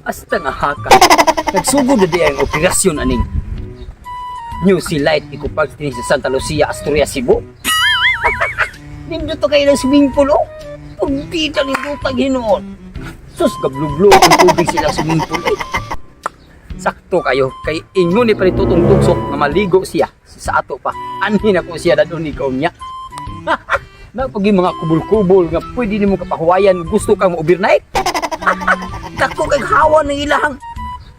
Asta nga haka. Nagsugod na di ang operasyon aning New Sea Light Eco-Park sa Santa Lucia, Asturias, Cebu. Nindot to kayo ng swimming pool, oh. Pagdita nindot ang hinoon. Sus, kablu-blu ang tubig sila swimming pool, eh. Sakto kayo, kay inyo ni pa rin tutong tuksok na maligo siya sa ato pa. Anhin ako siya na doon ikaw niya. Napag yung mga kubul-kubul nga pwede ni mo kapahuwayan, gusto kang ma-overnight. Dako kay hawa ng ilahang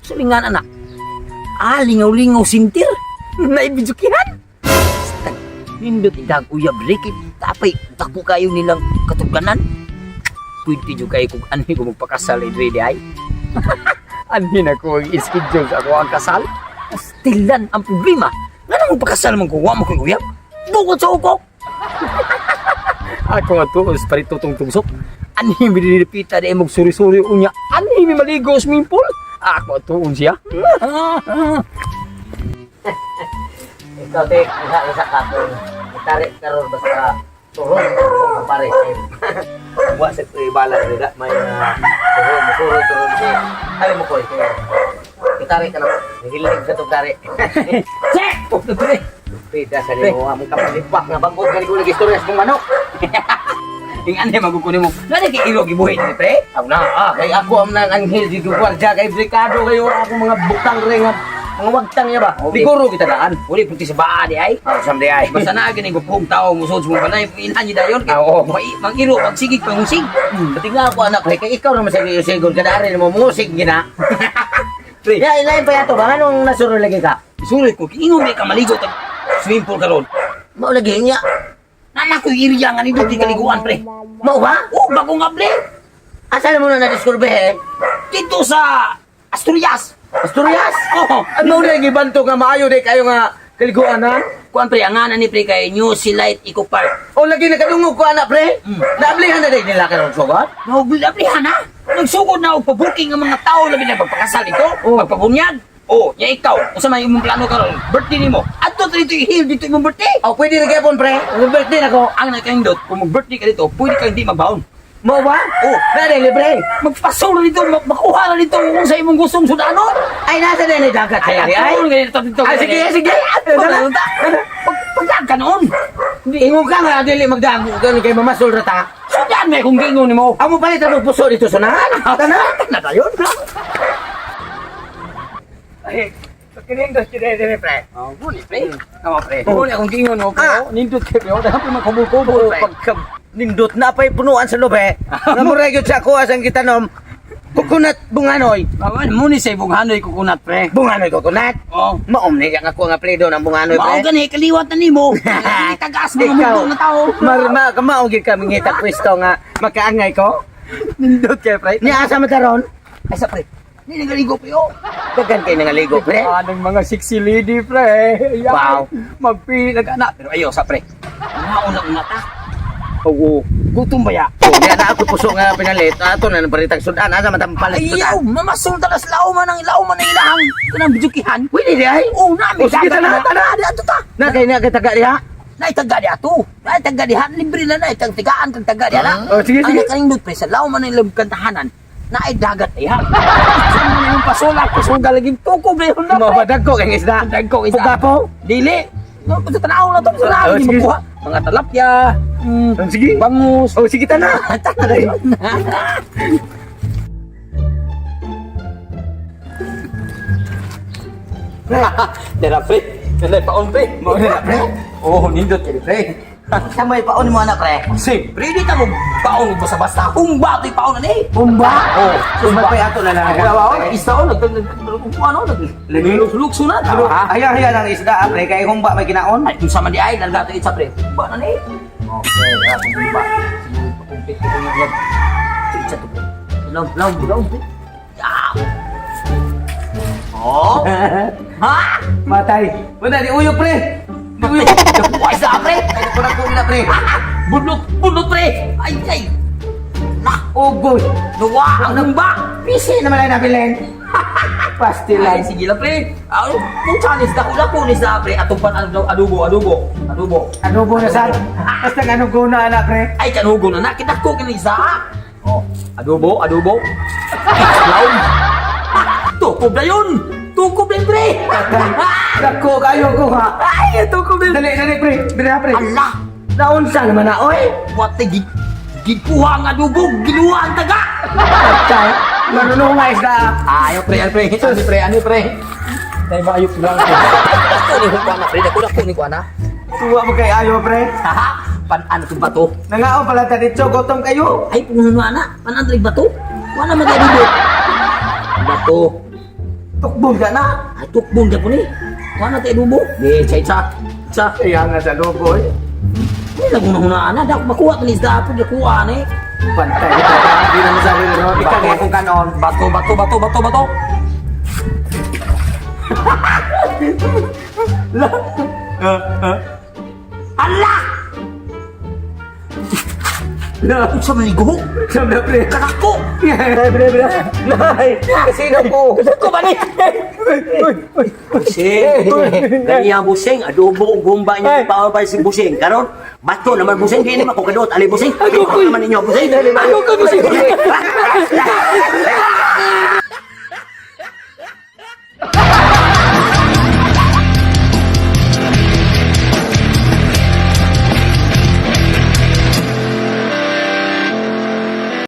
sulingan anak. Lingaw-lingaw sintir. Naibidukihan. Nindot idag uyab rikit. Tapay, dako kayo nilang katuganan. Pwede nyo kayo kung anhin ko magpakasal ready ay. Anhin ako ang schedule sa ako ang kasal. Stilan ang problema. Nga nang magpakasal mong kuwa mo kay uyab? Bukod sa ukok. Ako nga tuos pa rin tutong tungsok. Anhin binilipita na mong suri-suri unya. Anhin maligo swimming pool. Ako tuon siya. Ikaw dik, isa ka to. Itarik karon basta turun kung pare. Wa sa ibala nila may turun si. Ay mo ko ito. Itarik ka na. Hilig sa tong tarik. Check! Pre! Pida sa nimo among kapalipak nga bangkot kani ko istorya sa manok. Ing ane magukunin mo. Nani kay ilo gibuhi ni pre? Ako na, kay ako am nang anghel di gwardiya kay Bricado kayo ako mga butang re nga mga wagtang niya ba? Siguro kita daan. Uli pagti sa baa di ay. Someday ay. Basta na gani gupong tao musod mo balay inhan ni dayon. Oo. Mangiro magsigig pangusig. Pati nga ako anak kay ikaw naman siguro kadari mo musig gina. Pre, Ya, ilain pa yato ba anong nasuro lagi ka? sulit ko ingon may kamaligo tag swimming pool karon. Mao lagi niya. Nana ko iriya nga nito di kaliguan pre. Mao ba? Oh, bago nga pre. Asa mo na diskurbe eh? Dito sa Asturias. Asturias? Oh, Ano na gibanto nga maayo day kayo nga kaliguanan? kuan pre ang nganan ni pre kay New Sea Light Eco-Park. O lagi nakadungog ko anak pre? Naablihan na day nila karon sugat? Naglihan na. Nagsugod na og pa-booking ang mga tao labi na pagpakasal ito, Oh. magpabunyag. Oh, nya ikaw, unsa may imong plano karon? Birthday nimo. Adto dito i-heal dito imong birthday. O pwede na gyapon pre? Ang birthday nako. Ang nakahindot, kung mag-birthday ka dito, pwede ka hindi magbaon. Mao ba? Oh, Dali libre. magpasol dito, makuha na dito kung sa imong gustong sudanon. Ay nasa na ni dagat Ay, ay ay. ganito dito. Ay sige sige. Pagdag ka noon. Ingon ka nga dili magdago ka kay mamasol rata. Sudan may kung gingon nimo. Amo palit ang puso dito sa nahan. Tanan. Na tayo. Ay, kining dos dire pre. Oh, buli pre. Tama pre. Buli akong gingon mo Ah. pre. Nindot ka pre. Dapat magkubul-kubul pre. Pagka nindot na pa'y punuan sa lobe. Nga mo gyud sa ako asang kitanom. Coconut bunganoy. Awan mo ni sa ibong hanoy kukunat pre. Bunganoy coconut. Oh. Maom ni nga ako nga pledo ng bunganoy Mao pre. gani kaliwat na nimo. Tagas mga Ikaw. mundo na tao. Kamao gyud kami ngita pwesto nga makaangay ko. Nindot ka pre. Ni asa mataron? Ay sa pre. Ni nagaligo pre oh. Dagan kay nangaligo pre. Anong mga sexy lady pre. Ayan. Wow. Magpi nag-anak pero ayo sa pre. Nauna mata. Oo. Gutom ba ya? Oh, di na ako puso nga pinalit. Ato na paritag sudan asa matampalit Ayaw, sudan. mamasul talas lauman ng ilahang. Kanang bijukihan. Pwede di ay. Oh, nami. Oh, sige, tana. Di ato ta. Na kay na kataga diha. Naitaga di ato. Naitaga di han. Libre na na. Itang tigaan kang taga di ala. Oh, sige, sige. Ang nakalindot pre, sa lauman ng ilang kantahanan, na ay dagat ay ha. Saan mo na yung pasulak? Pasuga laging tuko, pre. Mabadag ko kay isda. Dagko isa. Pugapo. Dili. No, sa tanaw na to. Sa tanaw. Oh, Di sige. makuha. Mga talapya. Sige. Bangus. Oh, sige tana. Tana na yun. Dera pre. Dera paon pre. Mao na pre. Oh, nindot kay pre. Samay paon mo anak pre. Siyempre, di ka mo paon mo basta-basta. Humba, ito'y paon na ni. Umba. Oh, Umba pa ato na lang. Isa ko, naglulukso na. Hayang ang isda pre kay humba may kinaon. Ay, kung sa man di ay, nalgato isa pre. Humba na ni. Okay, wala kong humba. Sige, pakumpit ko yung vlog. Isa to pre. Law, pre. Yeah. Oh. Ha? Matay. Wala di uyo pre. Uy, nakuha isa pre. Ay ko na ko nila pre. Bunot pre. Ay. Ugoy. Nawa ang humba. PC naman ay nabilin. Pastil Ay, lang. sige lang, pre. Kung challenge na ko ni sa pre, atong pan adobo. Adobo na sad. Basta ano guna anak pre. Ay, kanugo na nakita ko kini sa. Oh, adobo. Laom. Tukob na yun. Tukob din, pre. Dako kayo ko ha. Ay, tukob din. Dali pre. Dali na pre. Allah, Naunsa naman na oy. what the gikuha ang adobo, giluwa ang taga. Chay. Manunungay isda. Ayo, pre. Ano, pre? Dahil ba ayok lang. Ako ni ko na, pre. Ako ni ko na. Tuwa mo kay ayo pre. Haha, ano to ba to? Nangao pala ta dito gutom kayo. Ay, puno na. Panandrig ba to? Wala man tayo dito. Bato. Tukbong ka na. Ay, tukbong ka po ni. Wala tayo dubo. Di, cha. Iya nga sa adobo eh. Hindi lang hunahunaan na. Dako makuha ka ni isda po. Nakuha na eh. Pantay ito ka. Hindi naman sa rin no. Ikaw nga kung kanon. Bato. Allah! Ano sa maligo? Sabi pre. Kanako! Pre. Nay. Kasino ko. Ko ba ni? Busing, ganyan busing, adobo gumba niya power by si busing. Karon, bato naman busing, di naman ko kadot ali busing. Ako naman ninyo busing. Ako ka busing.